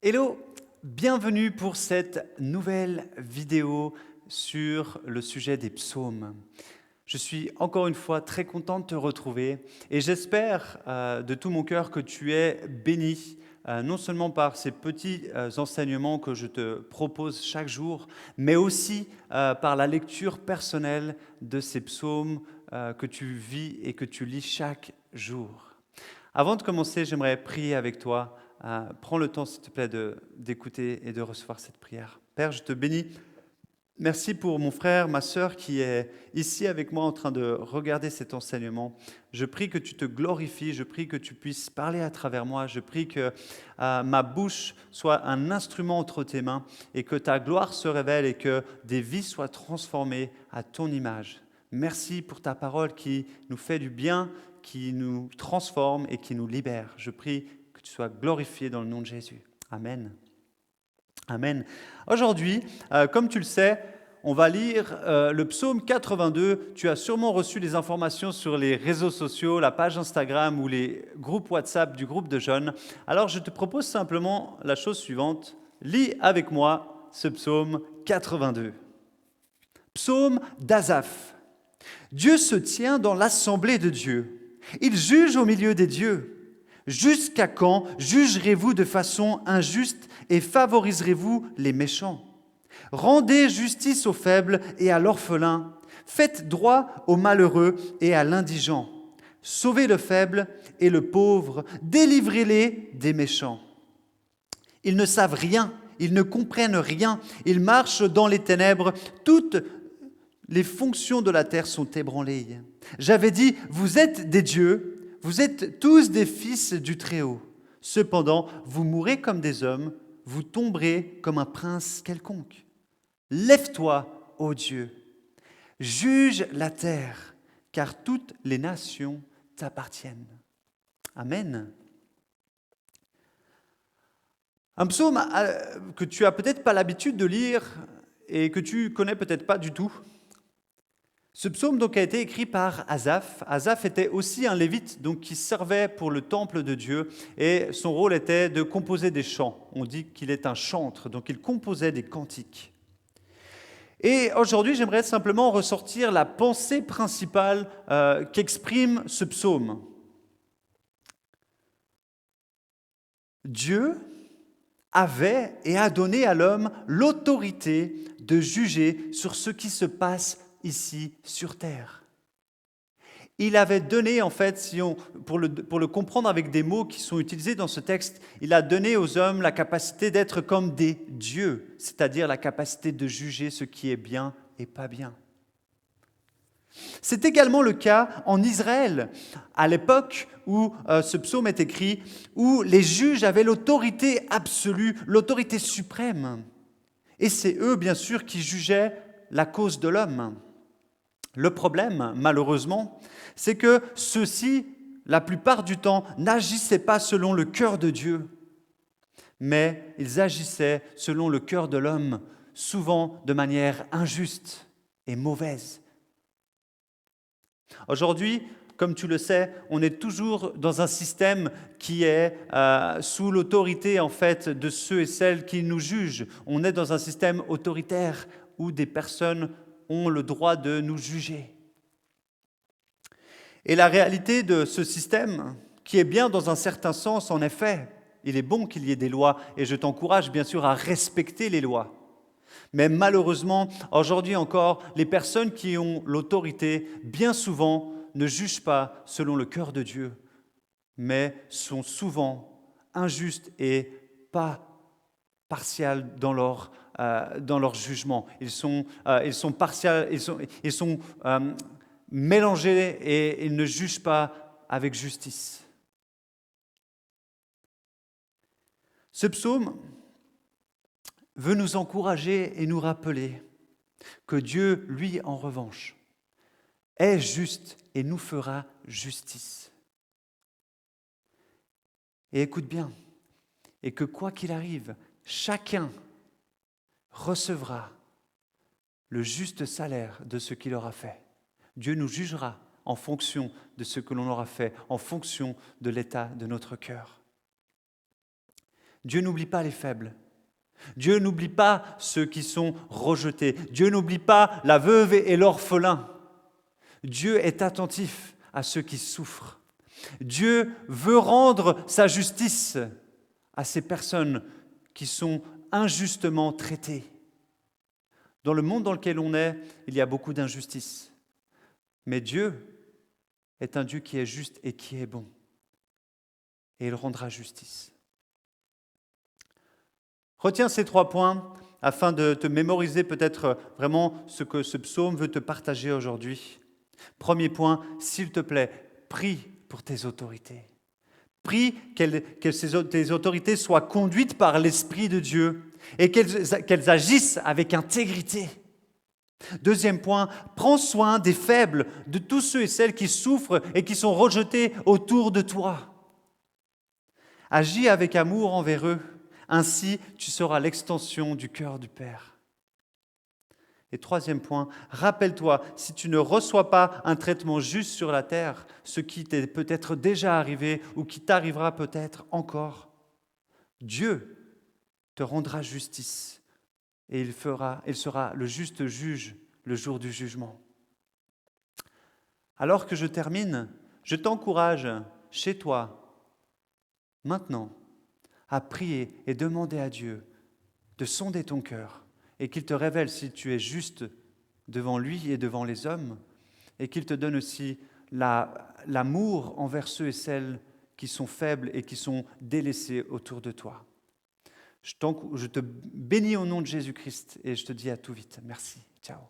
Hello, bienvenue pour cette nouvelle vidéo sur le sujet des psaumes. Je suis encore une fois très content de te retrouver et j'espère de tout mon cœur que tu es béni, non seulement par ces petits enseignements que je te propose chaque jour, mais aussi par la lecture personnelle de ces psaumes que tu vis et que tu lis chaque jour. Avant de commencer, j'aimerais prier avec toi. Prends le temps, s'il te plaît, d'écouter et de recevoir cette prière. Père, je te bénis. Merci pour mon frère, ma sœur qui est ici avec moi en train de regarder cet enseignement. Je prie que tu te glorifies, je prie que tu puisses parler à travers moi, je prie que ma bouche soit un instrument entre tes mains et que ta gloire se révèle et que des vies soient transformées à ton image. Merci pour ta parole qui nous fait du bien, qui nous transforme et qui nous libère. Je prie que tu sois glorifié dans le nom de Jésus. Amen. Amen. Aujourd'hui, comme tu le sais, on va lire le psaume 82. Tu as sûrement reçu des informations sur les réseaux sociaux, la page Instagram ou les groupes WhatsApp du groupe de jeunes. Alors je te propose simplement la chose suivante. Lis avec moi ce psaume 82. Psaume d'Asaph. Dieu se tient dans l'assemblée de Dieu. Il juge au milieu des dieux. Jusqu'à quand jugerez-vous de façon injuste et favoriserez-vous les méchants? Rendez justice aux faibles et à l'orphelin. Faites droit aux malheureux et à l'indigent. Sauvez le faible et le pauvre. Délivrez-les des méchants. Ils ne savent rien, ils ne comprennent rien. Ils marchent dans les ténèbres. Toutes les fonctions de la terre sont ébranlées. J'avais dit, vous êtes des dieux, vous êtes tous des fils du Très-Haut. Cependant, vous mourrez comme des hommes, vous tomberez comme un prince quelconque. Lève-toi, ô Dieu, juge la terre, car toutes les nations t'appartiennent. Amen. Un psaume que tu as peut-être pas l'habitude de lire et que tu connais peut-être pas du tout. Ce psaume donc a été écrit par Asaph. Asaph était aussi un lévite donc qui servait pour le temple de Dieu et son rôle était de composer des chants. On dit qu'il est un chantre, donc il composait des cantiques. Et aujourd'hui, j'aimerais simplement ressortir la pensée principale qu'exprime ce psaume. Dieu avait et a donné à l'homme l'autorité de juger sur ce qui se passe ici sur terre. Il avait donné, en fait, pour le comprendre avec des mots qui sont utilisés dans ce texte, il a donné aux hommes la capacité d'être comme des dieux, c'est-à-dire la capacité de juger ce qui est bien et pas bien. C'est également le cas en Israël, à l'époque où ce psaume est écrit, où les juges avaient l'autorité absolue, l'autorité suprême. Et c'est eux, bien sûr, qui jugeaient la cause de l'homme. Le problème, malheureusement, c'est que ceux-ci, la plupart du temps, n'agissaient pas selon le cœur de Dieu, mais ils agissaient selon le cœur de l'homme, souvent de manière injuste et mauvaise. Aujourd'hui, comme tu le sais, on est toujours dans un système qui est sous l'autorité en fait de ceux et celles qui nous jugent. On est dans un système autoritaire où des personnes ont le droit de nous juger. Et la réalité de ce système, qui est bien dans un certain sens, en effet, il est bon qu'il y ait des lois, et je t'encourage bien sûr à respecter les lois. Mais malheureusement, aujourd'hui encore, les personnes qui ont l'autorité, bien souvent, ne jugent pas selon le cœur de Dieu, mais sont souvent injustes et pas partiales dans leur jugement. Ils sont partials, ils sont mélangés et ils ne jugent pas avec justice. Ce psaume veut nous encourager et nous rappeler que Dieu, lui, en revanche, est juste et nous fera justice. Et écoute bien, et que quoi qu'il arrive, chacun recevra le juste salaire de ce qu'il aura fait. Dieu nous jugera en fonction de ce que l'on aura fait, en fonction de l'état de notre cœur. Dieu n'oublie pas les faibles. Dieu n'oublie pas ceux qui sont rejetés. Dieu n'oublie pas la veuve et l'orphelin. Dieu est attentif à ceux qui souffrent. Dieu veut rendre sa justice à ces personnes qui sont injustement traitées. Dans le monde dans lequel on est, il y a beaucoup d'injustice. Mais Dieu est un Dieu qui est juste et qui est bon. Et il rendra justice. Retiens ces 3 points afin de te mémoriser peut-être vraiment ce que ce psaume veut te partager aujourd'hui. Premier point, s'il te plaît, prie pour tes autorités. Prie que tes autorités soient conduites par l'Esprit de Dieu et qu'elles agissent avec intégrité. Deuxième point, prends soin des faibles, de tous ceux et celles qui souffrent et qui sont rejetés autour de toi. Agis avec amour envers eux, ainsi tu seras l'extension du cœur du Père. Et troisième point, rappelle-toi, si tu ne reçois pas un traitement juste sur la terre, ce qui t'est peut-être déjà arrivé ou qui t'arrivera peut-être encore, Dieu te rendra justice et il sera le juste juge le jour du jugement. Alors que je termine, je t'encourage chez toi, maintenant, à prier et demander à Dieu de sonder ton cœur et qu'il te révèle si tu es juste devant lui et devant les hommes et qu'il te donne aussi l'amour envers ceux et celles qui sont faibles et qui sont délaissés autour de toi. Je te bénis au nom de Jésus-Christ et je te dis à tout vite. Merci. Ciao.